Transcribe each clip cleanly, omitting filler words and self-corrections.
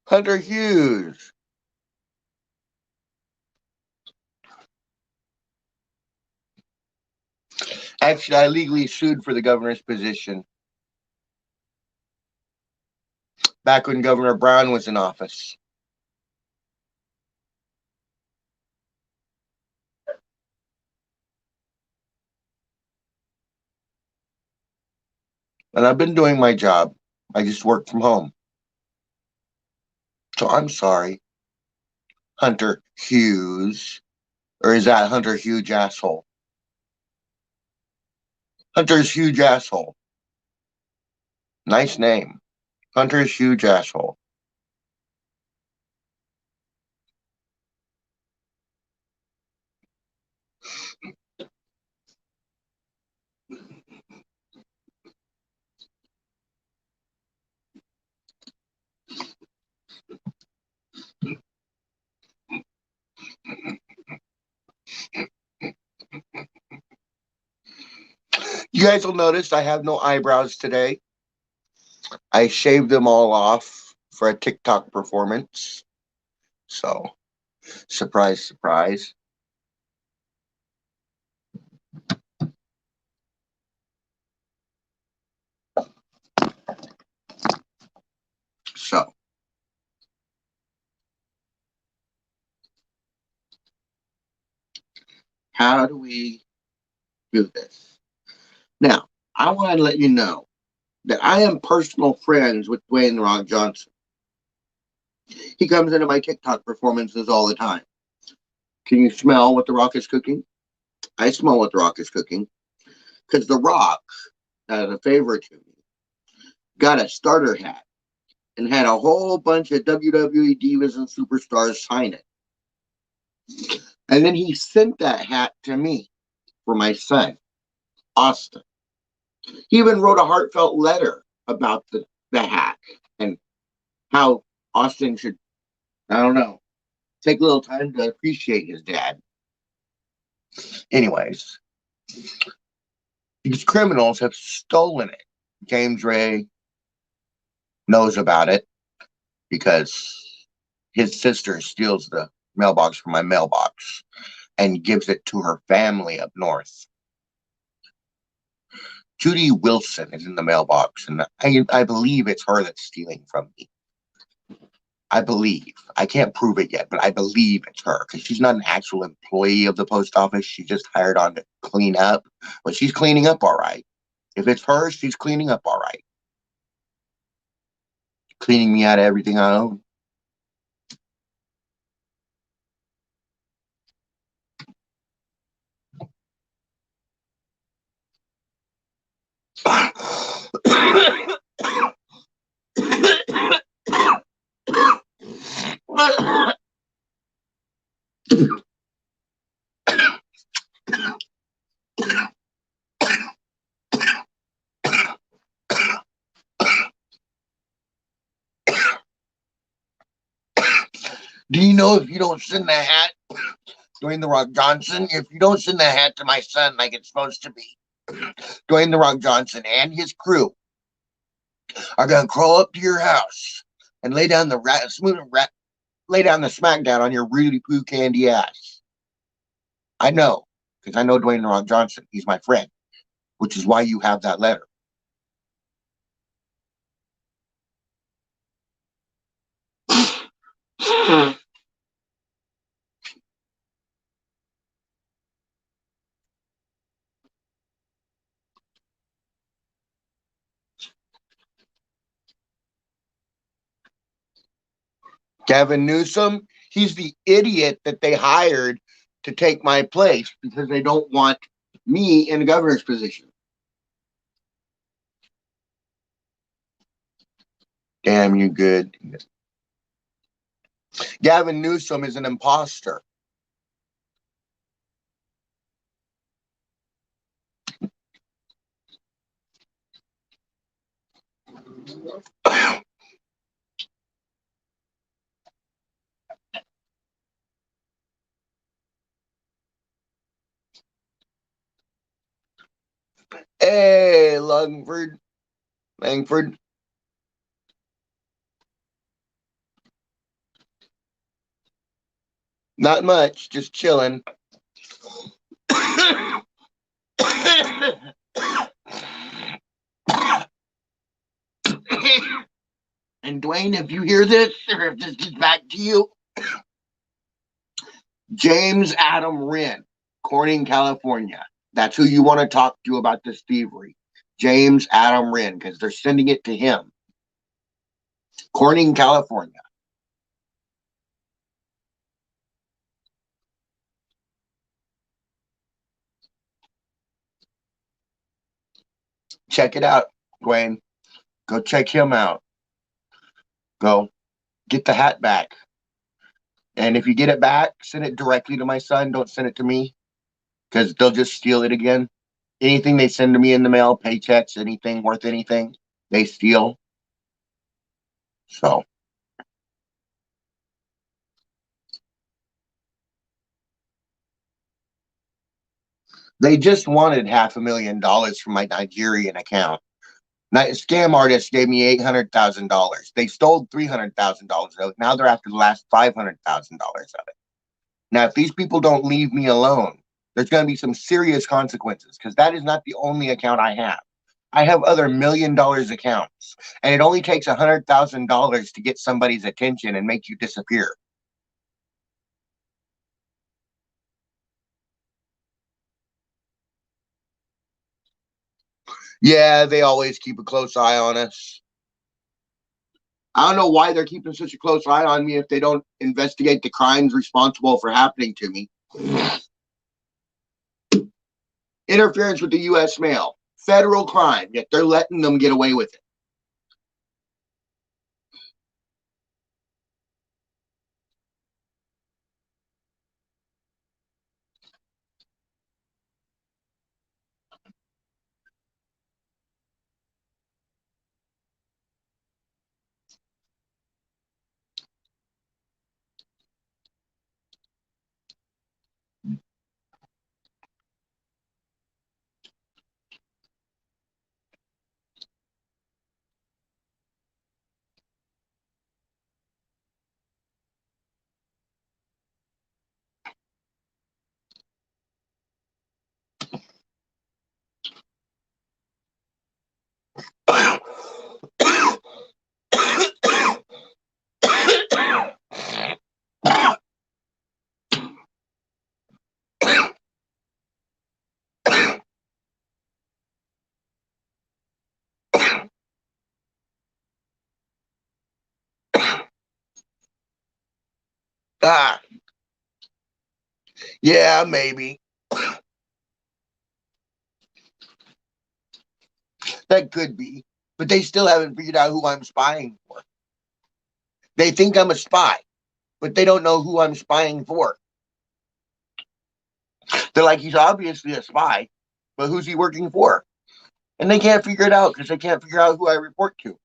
Hunter Hughes. Actually, I legally sued for the governor's position back when Governor Brown was in office. And I've been doing my job. I just work from home. So I'm sorry, Hunter Hughes. Or is that Hunter Huge Asshole? Hunter's Huge Asshole. Nice name. Hunter's Huge Asshole. You guys will notice I have no eyebrows today. I shaved them all off for a TikTok performance. So, surprise, surprise. So, how do we do this? Now, I want to let you know that I am personal friends with Dwayne The Rock Johnson. He comes into my TikTok performances all the time. Can you smell what The Rock is cooking? I smell what The Rock is cooking because The Rock, as a favor to me, got a starter hat and had a whole bunch of WWE divas and superstars sign it. And then he sent that hat to me for my son, Austin. He even wrote a heartfelt letter about the hat and how Austin should, I don't know, take a little time to appreciate his dad. Anyways, these criminals have stolen it. James Ray knows about it because his sister steals the mailbox from my mailbox and gives it to her family up north. Judy Wilson is in the mailbox, and I believe it's her that's stealing from me. I believe. I can't prove it yet, but I believe it's her because she's not an actual employee of the post office. She's just hired on to clean up, but she's cleaning up all right. If it's her, she's cleaning up all right. Cleaning me out of everything I own. Do you know if you don't send the hat, Dwayne The Rock Johnson, if you don't send the hat to my son like it's supposed to be, Dwayne The Rock Johnson and his crew are going to crawl up to your house and lay down the lay down the smackdown on your Rudy Poo candy ass. I know, because I know Dwayne The Rock Johnson. He's my friend, which is why you have that letter. Gavin Newsom, he's the idiot that they hired to take my place because they don't want me in the governor's position. Damn you good. Gavin Newsom is an imposter. Hey, Langford. Not much, just chilling. And Dwayne, if you hear this, or if this gets back to you, James Adam Wren, Corning, California. That's who you want to talk to about this thievery. James Adam Wren, because they're sending it to him. Corning, California. Check it out, Dwayne. Go check him out. Go get the hat back. And if you get it back, send it directly to my son. Don't send it to me because they'll just steal it again. Anything they send to me in the mail, paychecks, anything worth anything, they steal. So they just wanted $500,000 from my Nigerian account. Scam artists gave me $800,000. They stole $300,000 of it. Now they're after the last $500,000 of it. Now, if these people don't leave me alone, there's going to be some serious consequences because that is not the only account I have. I have other $1 million accounts, and it only takes $100,000 to get somebody's attention and make you disappear. Yeah, they always keep a close eye on us. I don't know why they're keeping such a close eye on me if they don't investigate the crimes responsible for happening to me. Interference with the U.S. mail, federal crime, yet they're letting them get away with it. Ah, yeah, maybe. That could be. But they still haven't figured out who I'm spying for. They think I'm a spy, but they don't know who I'm spying for. They're like, he's obviously a spy, but who's he working for? And they can't figure it out because they can't figure out who I report to.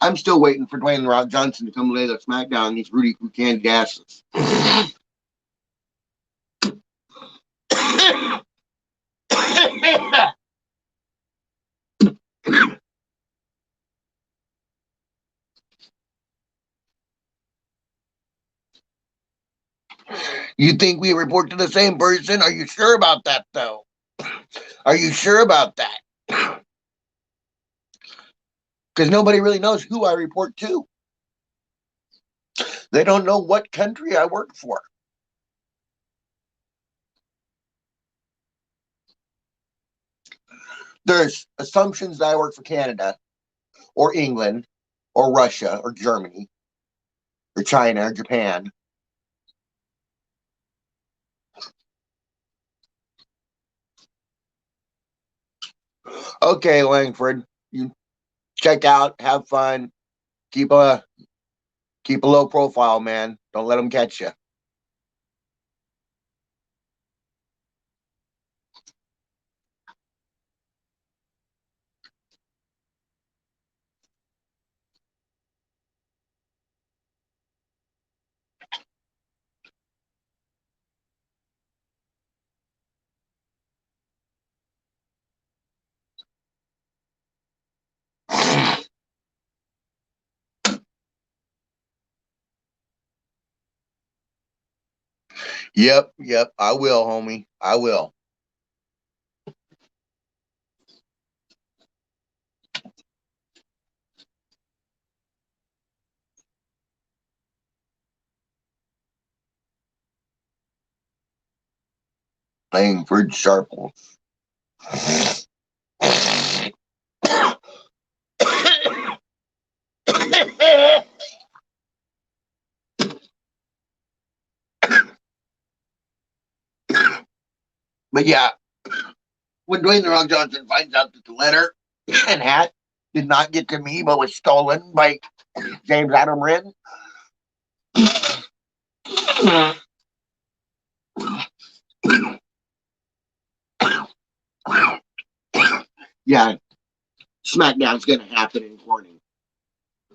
I'm still waiting for Dwayne The Rock Johnson to come lay the smackdown on these Rudy candy asses. You think we report to the same person? Are you sure about that, though? Are you sure about that? Because nobody really knows who I report to. They don't know what country I work for. There's assumptions that I work for Canada or England or Russia or Germany or China or Japan. Okay, Langford, you check out, have fun, keep a low profile, man. Don't let them catch you. Yep, I will, homie. I will. Langford Sharples. But yeah, when Dwayne the Rock Johnson finds out that the letter and hat did not get to me but was stolen by James Adam Wren, yeah, SmackDown's going to happen in Corning.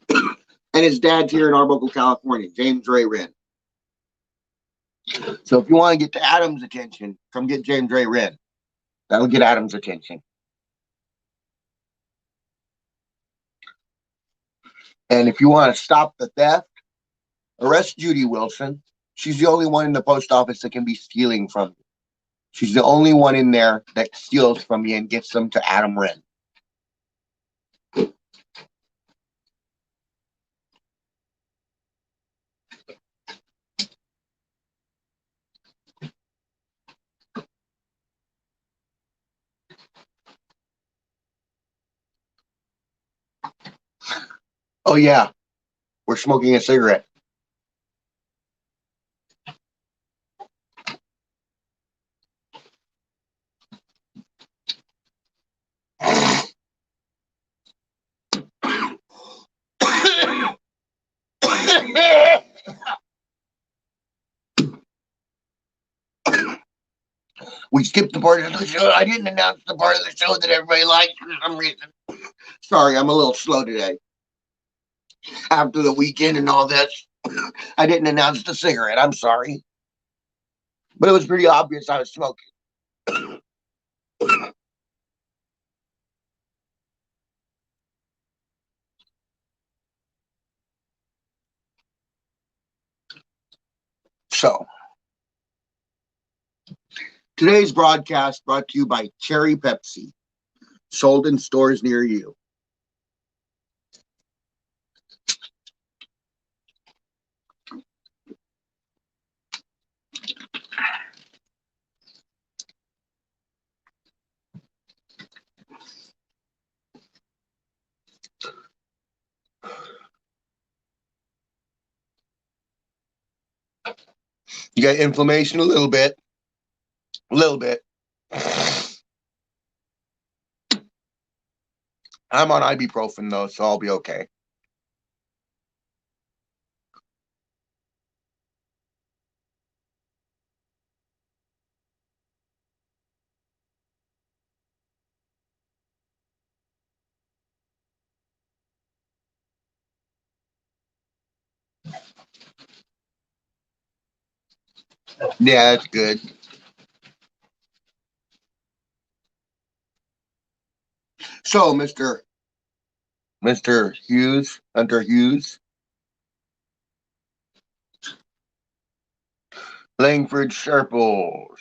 And his dad's here in Arbuckle, California, James Ray Wren. So if you want to get to Adam's attention, come get James Ray Wren. That'll get Adam's attention. And if you want to stop the theft, arrest Judy Wilson. She's the only one in the post office that can be stealing from you. She's the only one in there that steals from you and gets them to Adam Wren. Oh, yeah, we're smoking a cigarette. We skipped the part of the show. I didn't announce the part of the show that everybody likes for some reason. Sorry, I'm a little slow today. After the weekend and all this, I didn't announce the cigarette. I'm sorry. But it was pretty obvious I was smoking. So, today's broadcast brought to you by Cherry Pepsi, sold in stores near you. You got inflammation a little bit. A little bit. I'm on ibuprofen though, so I'll be okay. Yeah, that's good. So, Mr. Hughes, Hunter Hughes, Langford Sharples.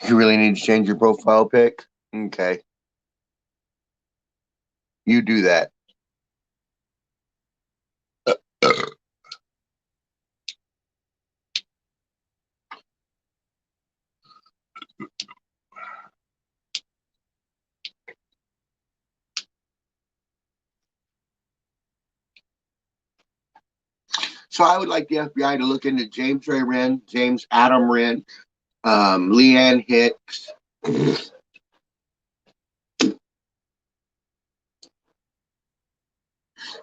You really need to change your profile pic? Okay. You do that. So I would like the FBI to look into James Ray Wren, James Adam Wren, Leanne Hicks,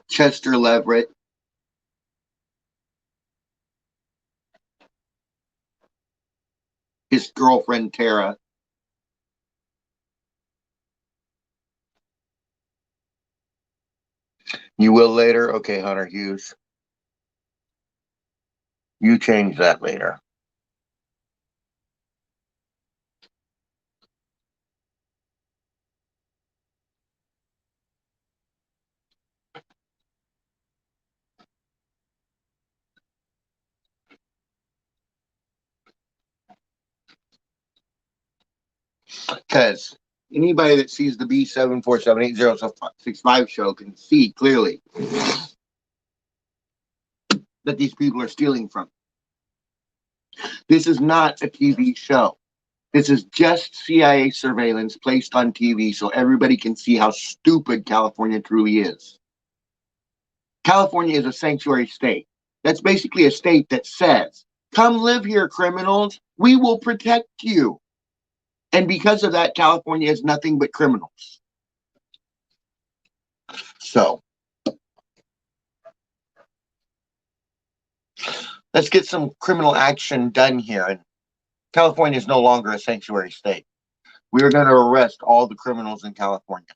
Chester Leverett, his girlfriend Tara. You will later? Okay, Hunter Hughes. You change that later. Because anybody that sees the B7478065 show can see clearly that these people are stealing from. This is not a TV show. This is just CIA surveillance placed on TV so everybody can see how stupid California truly is. California is a sanctuary state. That's basically a state that says, come live here, criminals. We will protect you. And because of that, California is nothing but criminals. So, let's get some criminal action done here. And California is no longer a sanctuary state. We are going to arrest all the criminals in California.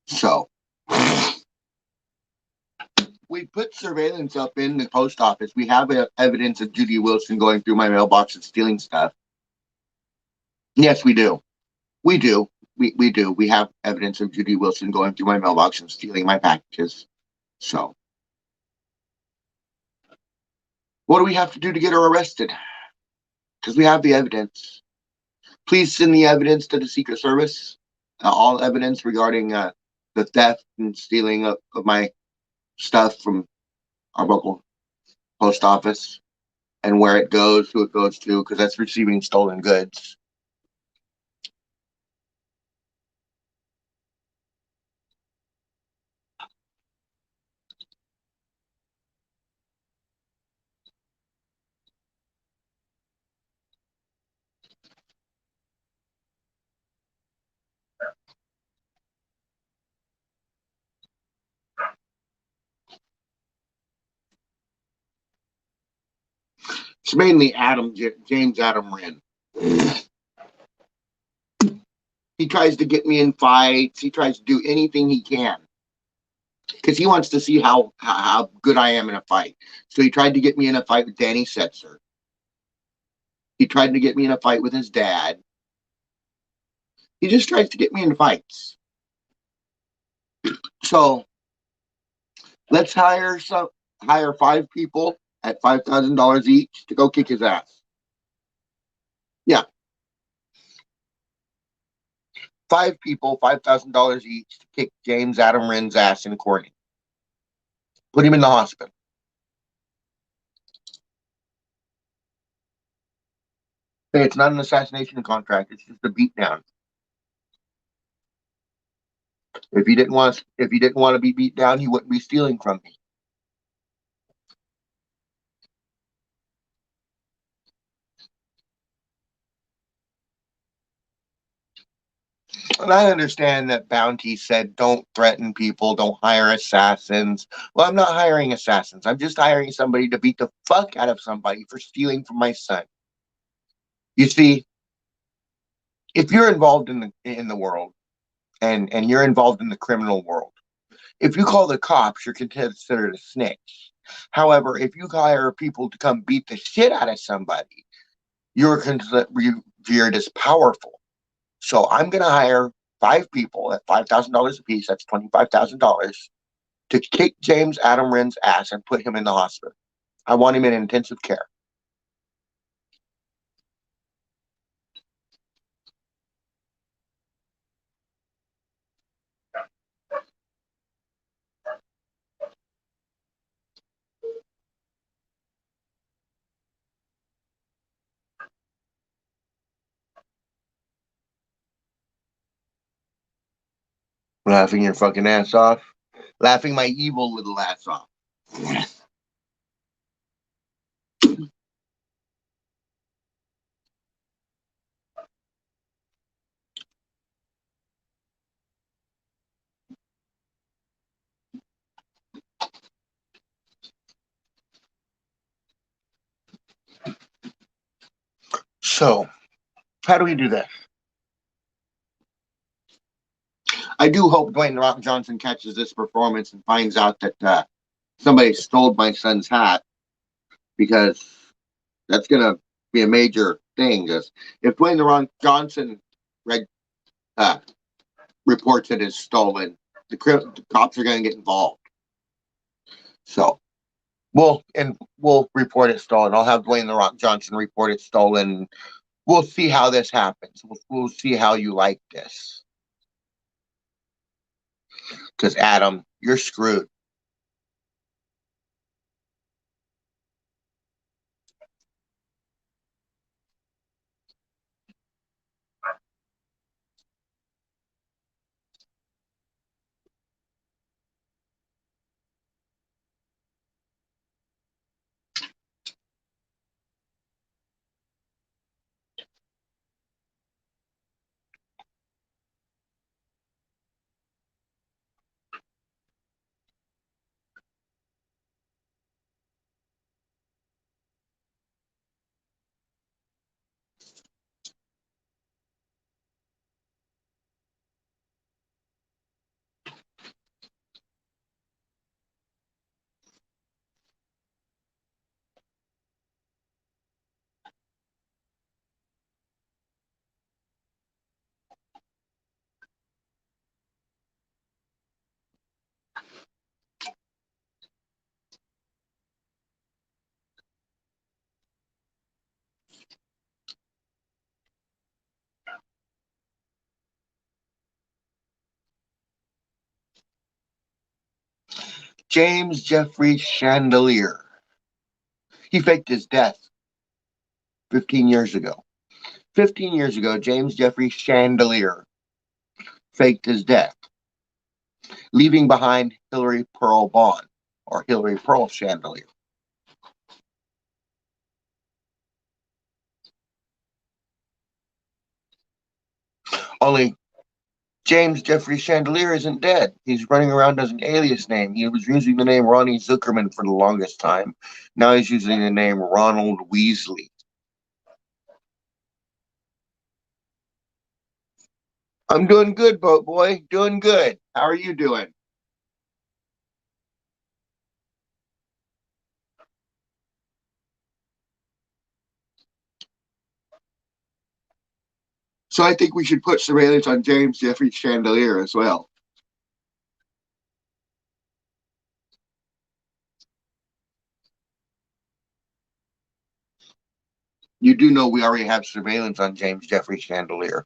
So, we put surveillance up in the post office. We have evidence of Judy Wilson going through my mailbox and stealing stuff. Yes, we do. We do. We do. We have evidence of Judy Wilson going through my mailbox and stealing my packages. So, what do we have to do to get her arrested? Because we have the evidence. Please send the evidence to the Secret Service. All evidence regarding the theft and stealing of my stuff from our local post office and where it goes, who it goes to, because that's receiving stolen goods. It's mainly James Adam Wren. He tries to get me in fights. He tries to do anything he can because he wants to see how good I am in a fight. So he tried to get me in a fight with Danny Setzer. He tried to get me in a fight with his dad. He just tries to get me in fights. So let's hire 5 people at $5,000 each to go kick his ass. Yeah, 5 people, $5,000 each to kick James Adam Wren's ass in Corning. Put him in the hospital. Hey, it's not an assassination contract. It's just a beatdown. If he didn't want to be beat down, he wouldn't be stealing from me. And I understand that Bounty said don't threaten people, don't hire assassins. Well, I'm not hiring assassins. I'm just hiring somebody to beat the fuck out of somebody for stealing from my son. You see, if you're involved in the world and you're involved in the criminal world, if you call the cops, you're considered a snitch. However, if you hire people to come beat the shit out of somebody, you're revered as powerful. So I'm going to hire 5 people at $5,000 apiece, that's $25,000, to kick James Adam Wren's ass and put him in the hospital. I want him in intensive care. Laughing your fucking ass off. Laughing my evil little ass off. So, how do we do this? I do hope Dwayne The Rock Johnson catches this performance and finds out that somebody stole my son's hat, because that's going to be a major thing. Because if Dwayne The Rock Johnson uh, reports it as stolen, the cops are going to get involved. So we'll report it stolen. I'll have Dwayne The Rock Johnson report it stolen. We'll see how this happens. We'll see how you like this. Because Adam, you're screwed. James Jeffrey Chandelier. He faked his death 15 years ago. 15 years ago, James Jeffrey Chandelier faked his death, leaving behind Hillary Pearl Bond, or Hillary Pearl Chandelier. Only James Jeffrey Chandelier isn't dead. He's running around as an alias name. He was using the name Ronnie Zuckerman for the longest time. Now he's using the name Ronald Weasley. I'm doing good, boat boy. Doing good. How are you doing? So I think we should put surveillance on James Jeffrey Chandelier as well. You do know we already have surveillance on James Jeffrey Chandelier.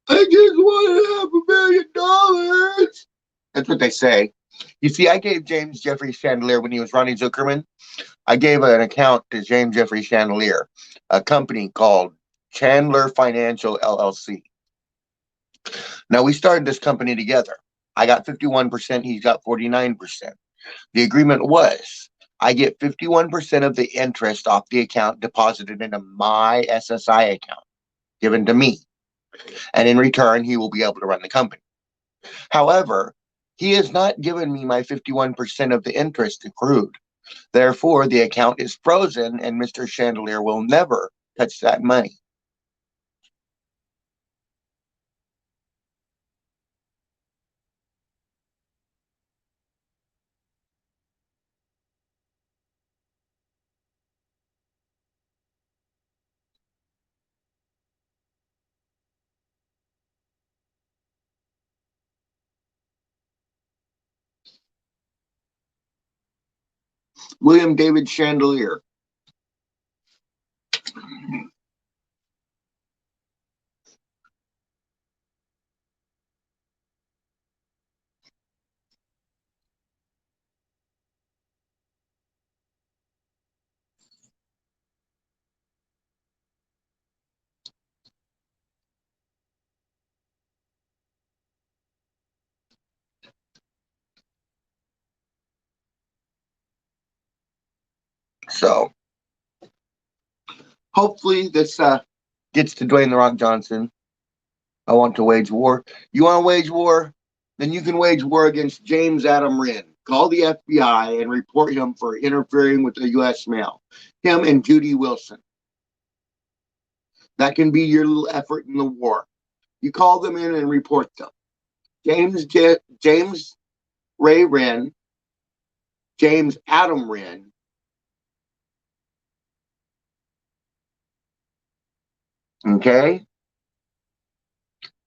I just want $500,000. That's what they say. You see, I gave James Jeffrey Chandelier, when he was Ronnie Zuckerman, I gave an account to James Jeffrey Chandelier, a company called Chandler Financial LLC. Now, we started this company together. I got 51%, he's got 49%. The agreement was I get 51% of the interest off the account deposited into my SSI account, given to me. And in return, he will be able to run the company. However, he has not given me my 51% of the interest accrued. Therefore, the account is frozen and Mr. Chandelier will never touch that money. William David Chandelier. So hopefully this gets to Dwayne The Rock Johnson. I want to wage war. You want to wage war? Then you can wage war against James Adam Wren. Call the FBI and report him for interfering with the U.S. mail. Him and Judy Wilson. That can be your little effort in the war. You call them in and report them. James Ray Wren, James Adam Wren, okay,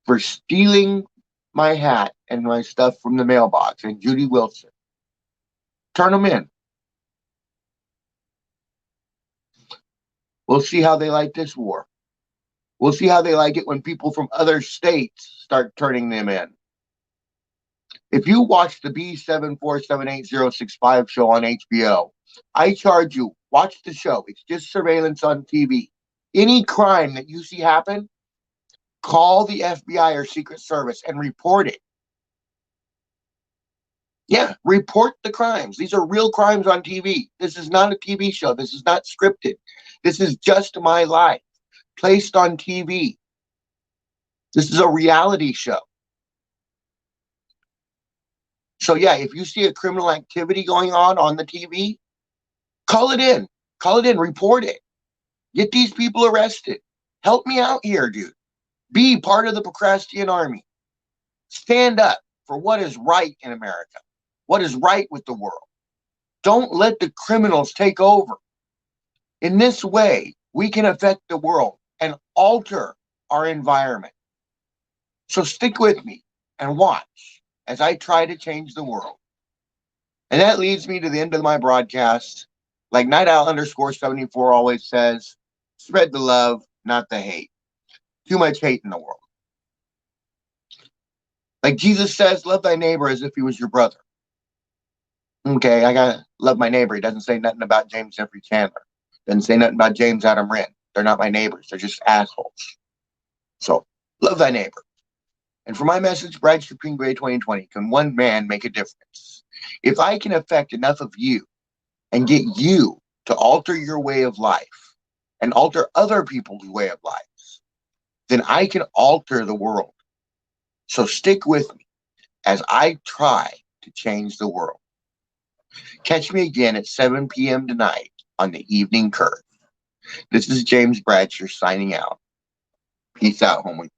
for stealing my hat and my stuff from the mailbox, and Judy Wilson. Turn them in. We'll see how they like this war. We'll see how they like it when people from other states start turning them in. If you watch the B7478065 show on HBO, I charge you, watch the show. It's just surveillance on TV. Any crime that you see happen, call the FBI or Secret Service and report it. Yeah, report the crimes. These are real crimes on TV. This is not a TV show. This is not scripted. This is just my life placed on TV. This is a reality show. So yeah, if you see a criminal activity going on the TV, call it in. Call it in. Report it. Get these people arrested. Help me out here, dude. Be part of the Procrastian army. Stand up for what is right in America. What is right with the world. Don't let the criminals take over. In this way, we can affect the world and alter our environment. So stick with me and watch as I try to change the world. And that leads me to the end of my broadcast. Like Night Owl _74 always says, spread the love, not the hate. Too much hate in the world. Like Jesus says, love thy neighbor as if he was your brother. Okay, I gotta love my neighbor. He doesn't say nothing about James Jeffrey Chandler. Doesn't say nothing about James Adam Wren. They're not my neighbors. They're just assholes. So, love thy neighbor. And for my message, Bradsher Green Gray 2020, can one man make a difference? If I can affect enough of you and get you to alter your way of life and alter other people's way of life, then I can alter the world. So stick with me as I try to change the world. Catch me again at 7 p.m. tonight on the Evening Curve. This is James Bradsher signing out. Peace out, homie.